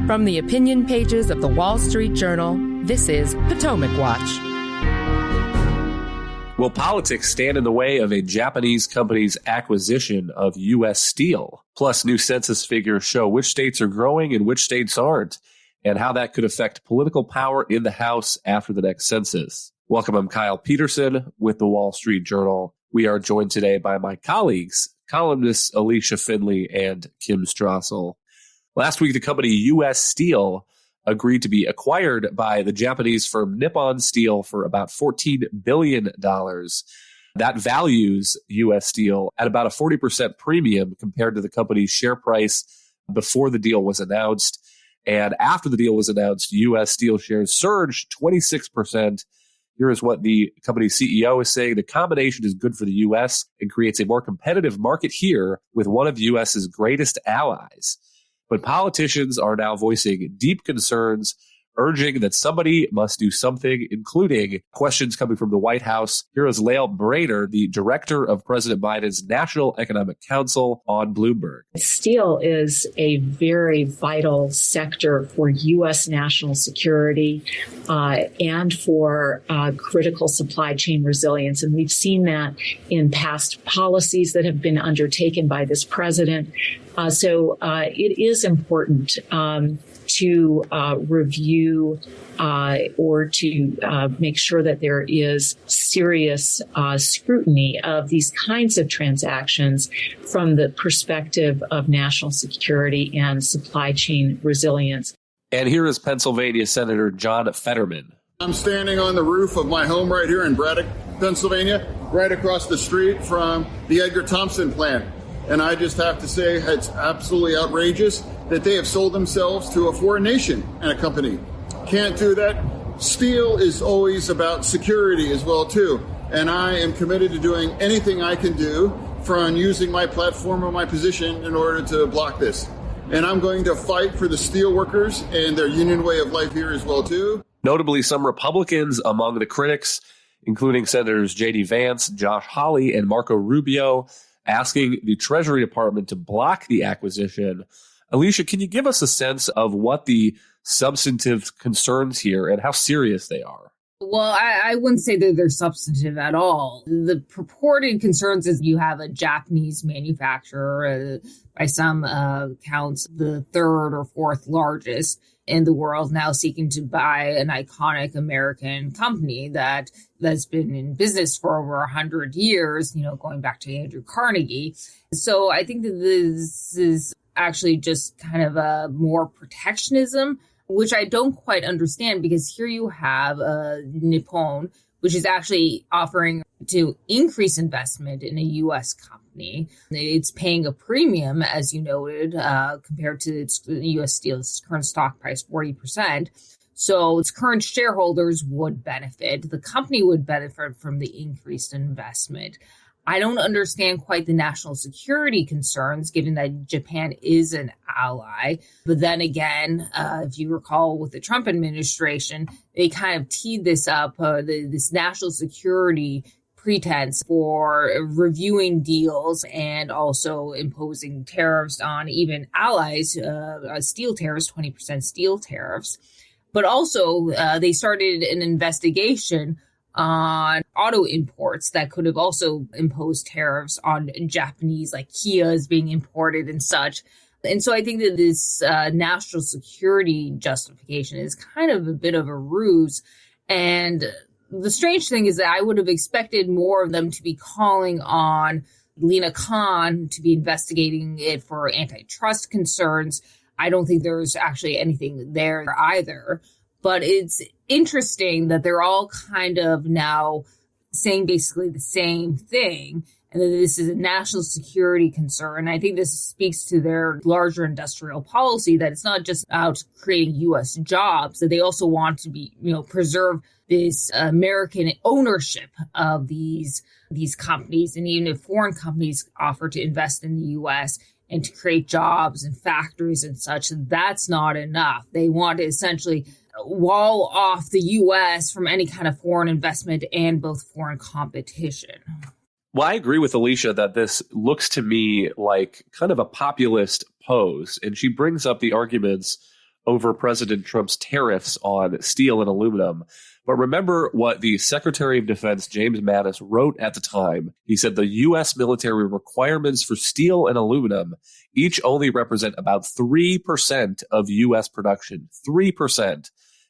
From the opinion pages of the Wall Street Journal, this is Potomac Watch. Will politics stand in the way of a Japanese company's acquisition of U.S. Steel? Plus, new census figures show which states are growing and which states aren't, and how that could affect political power in the House after the next census. Welcome, I'm Kyle Peterson with the Wall Street Journal. We are joined today by my colleagues, columnists Alicia Finley and Kim Strassel. Last week, the company U.S. Steel agreed to be acquired by the Japanese firm Nippon Steel for about $14 billion. That values U.S. Steel at about a 40% premium compared to the company's share price before the deal was announced. And after the deal was announced, U.S. Steel shares surged 26%. Here is what the company's CEO is saying. The combination is good for the U.S. and creates a more competitive market here with one of U.S.'s greatest allies. But politicians are now voicing deep concerns, urging that somebody must do something, including questions coming from the White House. Here is Lael Brainerd, the director of President Biden's National Economic Council, on Bloomberg. Steel is a very vital sector for U.S. national security and for critical supply chain resilience. And we've seen that in past policies that have been undertaken by this president. So it is important to review or to make sure that there is serious scrutiny of these kinds of transactions from the perspective of national security and supply chain resilience. And here is Pennsylvania Senator John Fetterman. I'm standing on the roof of my home right here in Braddock, Pennsylvania, right across the street from the Edgar Thompson plant. And I just have to say it's absolutely outrageous that they have sold themselves to a foreign nation and a company. Can't do that. Steel is always about security as well, too. And I am committed to doing anything I can do from using my platform or my position in order to block this. And I'm going to fight for the steel workers and their union way of life here as well, too. Notably, some Republicans among the critics, including Senators J.D. Vance, Josh Hawley, and Marco Rubio, asking the Treasury Department to block the acquisition. Alicia, can you give us a sense of what the substantive concerns here and how serious they are? Well, I wouldn't say that they're substantive at all. The purported concerns is you have a Japanese manufacturer, by some counts, the third or fourth largest in the world, now seeking to buy an iconic American company that's been in business for over 100 years, going back to Andrew Carnegie. So I think that this is actually just kind of a more protectionism, which I don't quite understand, because here you have Nippon, which is actually offering to increase investment in a U.S. company. It's paying a premium, as you noted, compared to its U.S. Steel's current stock price, 40%. So its current shareholders would benefit. The company would benefit from the increased investment. I don't understand quite the national security concerns, given that Japan is an ally. But then again, if you recall with the Trump administration, they kind of teed this up, this national security pretense for reviewing deals and also imposing tariffs on even allies, steel tariffs, 20% steel tariffs. But also they started an investigation on auto imports that could have also imposed tariffs on Japanese, like Kias being imported and such. And so I think that this national security justification is kind of a bit of a ruse. And the strange thing is that I would have expected more of them to be calling on Lina Khan to be investigating it for antitrust concerns. I don't think there's actually anything there either. But it's interesting that they're all kind of now saying basically the same thing, and that this is a national security concern. I think this speaks to their larger industrial policy, that it's not just about creating U.S. jobs, that they also want to be, preserve this American ownership of these companies. And even if foreign companies offer to invest in the U.S. and to create jobs and factories and such, that's not enough. They want to essentially wall off the U.S. from any kind of foreign investment and both foreign competition. Well, I agree with Alicia that this looks to me like kind of a populist pose. And she brings up the arguments over President Trump's tariffs on steel and aluminum. But remember what the Secretary of Defense, James Mattis, wrote at the time. He said the U.S. military requirements for steel and aluminum each only represent about 3% of U.S. production. 3%.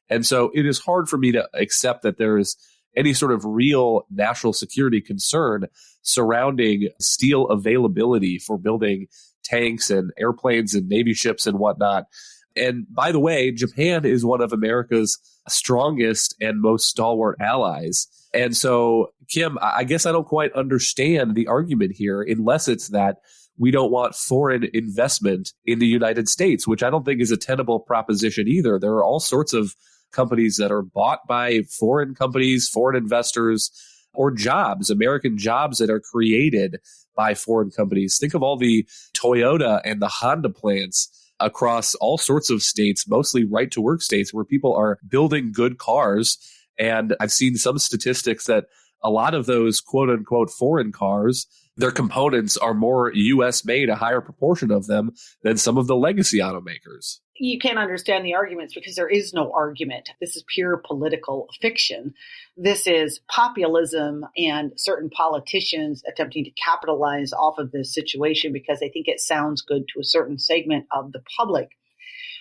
And so it is hard for me to accept that there is any sort of real national security concern surrounding steel availability for building tanks and airplanes and Navy ships and whatnot. And by the way, Japan is one of America's strongest and most stalwart allies. And so, Kim, I guess I don't quite understand the argument here unless it's that we don't want foreign investment in the United States, which I don't think is a tenable proposition either. There are all sorts of companies that are bought by foreign companies, foreign investors, or jobs, American jobs that are created by foreign companies. Think of all the Toyota and the Honda plants across all sorts of states, mostly right-to-work states, where people are building good cars. And I've seen some statistics that a lot of those quote-unquote foreign cars, their components are more U.S. made, a higher proportion of them, than some of the legacy automakers. You can't understand the arguments because there is no argument. This is pure political fiction. This is populism and certain politicians attempting to capitalize off of this situation because they think it sounds good to a certain segment of the public.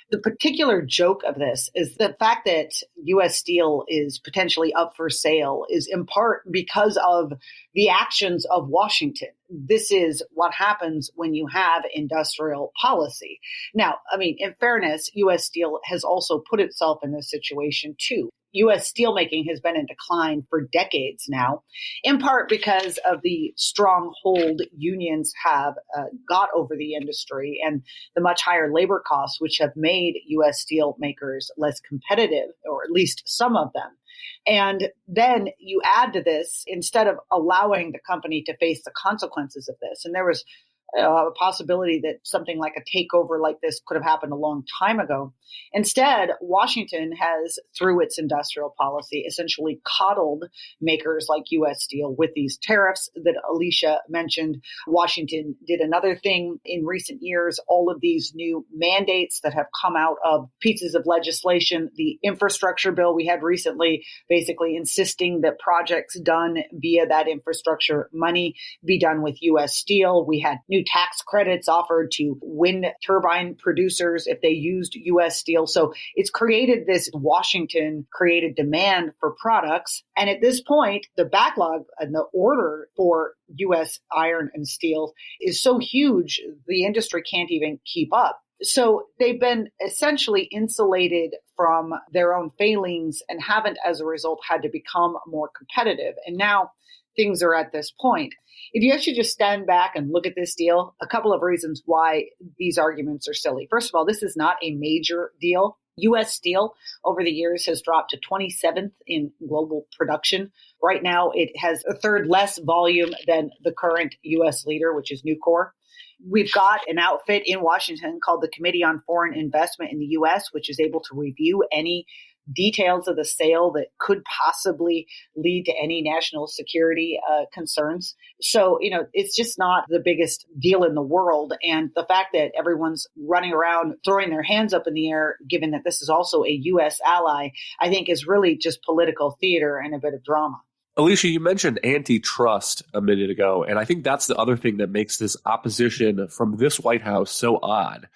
The particular joke of this is the fact that U.S. Steel is potentially up for sale is in part because of the actions of Washington. This is what happens when you have industrial policy. Now, I mean, in fairness, U.S. Steel has also put itself in this situation too. U.S. steelmaking has been in decline for decades now, in part because of the strong hold unions have got over the industry and the much higher labor costs, which have made U.S. steel makers less competitive, or at least some of them. And then you add to this, instead of allowing the company to face the consequences of this, and there was a possibility that something like a takeover like this could have happened a long time ago. Instead, Washington has, through its industrial policy, essentially coddled makers like U.S. Steel with these tariffs that Alicia mentioned. Washington did another thing in recent years, all of these new mandates that have come out of pieces of legislation. The infrastructure bill we had recently, basically insisting that projects done via that infrastructure money be done with U.S. Steel. We had new tax credits offered to wind turbine producers if they used U.S. Steel. So it's created this Washington-created demand for products. And at this point, the backlog and the order for U.S. iron and steel is so huge, the industry can't even keep up. So they've been essentially insulated from their own failings and haven't, as a result, had to become more competitive. And now things are at this point. If you actually just stand back and look at this deal, a couple of reasons why these arguments are silly. First of all, this is not a major deal. U.S. Steel over the years has dropped to 27th in global production. Right now, it has a third less volume than the current U.S. leader, which is Nucor. We've got an outfit in Washington called the Committee on Foreign Investment in the U.S., which is able to review any details of the sale that could possibly lead to any national security concerns. So, it's just not the biggest deal in the world. And the fact that everyone's running around throwing their hands up in the air, given that this is also a U.S. ally, I think is really just political theater and a bit of drama. Alicia, you mentioned antitrust a minute ago, and I think that's the other thing that makes this opposition from this White House so odd,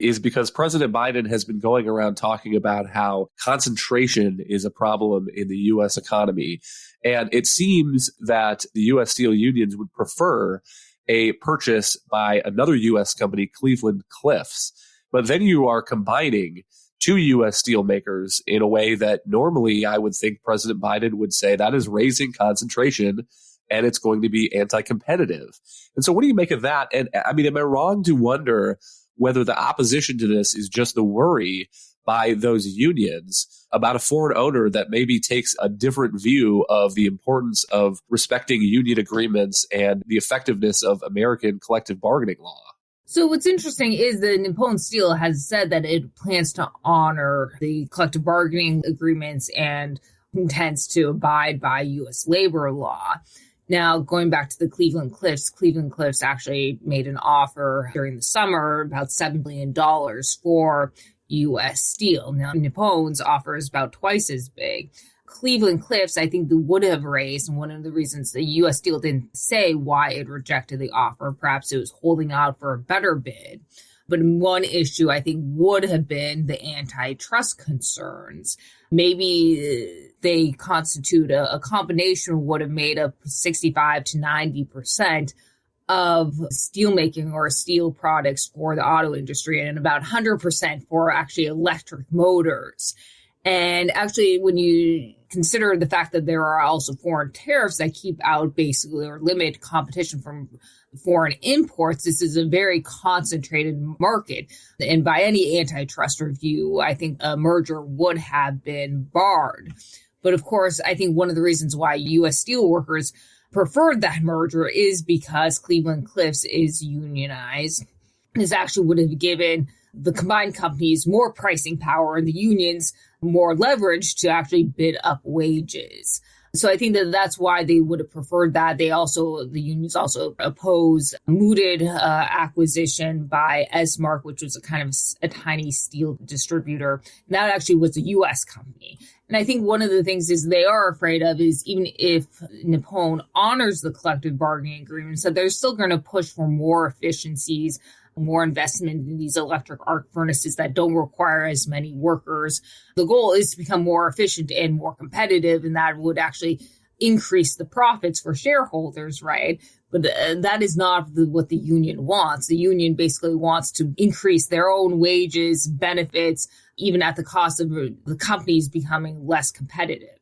is because President Biden has been going around talking about how concentration is a problem in the U.S. economy. And it seems that the U.S. steel unions would prefer a purchase by another U.S. company, Cleveland-Cliffs. But then you are combining two U.S. steel makers in a way that normally I would think President Biden would say that is raising concentration and it's going to be anti-competitive. And so what do you make of that? And I mean, am I wrong to wonder whether the opposition to this is just the worry by those unions about a foreign owner that maybe takes a different view of the importance of respecting union agreements and the effectiveness of American collective bargaining law? So what's interesting is that Nippon Steel has said that it plans to honor the collective bargaining agreements and intends to abide by U.S. labor law. Now, going back to the Cleveland-Cliffs actually made an offer during the summer, about $7 billion for U.S. Steel. Now, Nippon's offer is about twice as big. Cleveland-Cliffs, I think, would have raised, and one of the reasons the U.S. Steel didn't say why it rejected the offer, perhaps it was holding out for a better bid. But one issue, I think, would have been the antitrust concerns. Maybe they constitute a combination would have made up 65 to 90% of steelmaking or steel products for the auto industry, and about 100% for actually electric motors. And actually, when you consider the fact that there are also foreign tariffs that keep out basically or limit competition from foreign imports, this is a very concentrated market. And by any antitrust review, I think a merger would have been barred. But of course, I think one of the reasons why U.S. steelworkers preferred that merger is because Cleveland-Cliffs is unionized. This actually would have given the combined companies more pricing power and the unions more leverage to actually bid up wages. So I think that that's why they would have preferred that. The unions also oppose mooted acquisition by Esmark, which was a tiny steel distributor. And that actually was a U.S. company. And I think one of the things is they are afraid of is even if Nippon honors the collective bargaining agreement, so they're still going to push for more efficiencies, more investment in these electric arc furnaces that don't require as many workers. The goal is to become more efficient and more competitive, and that would actually increase the profits for shareholders, right? But that is not what the union wants. The union basically wants to increase their own wages, benefits, even at the cost of the companies becoming less competitive.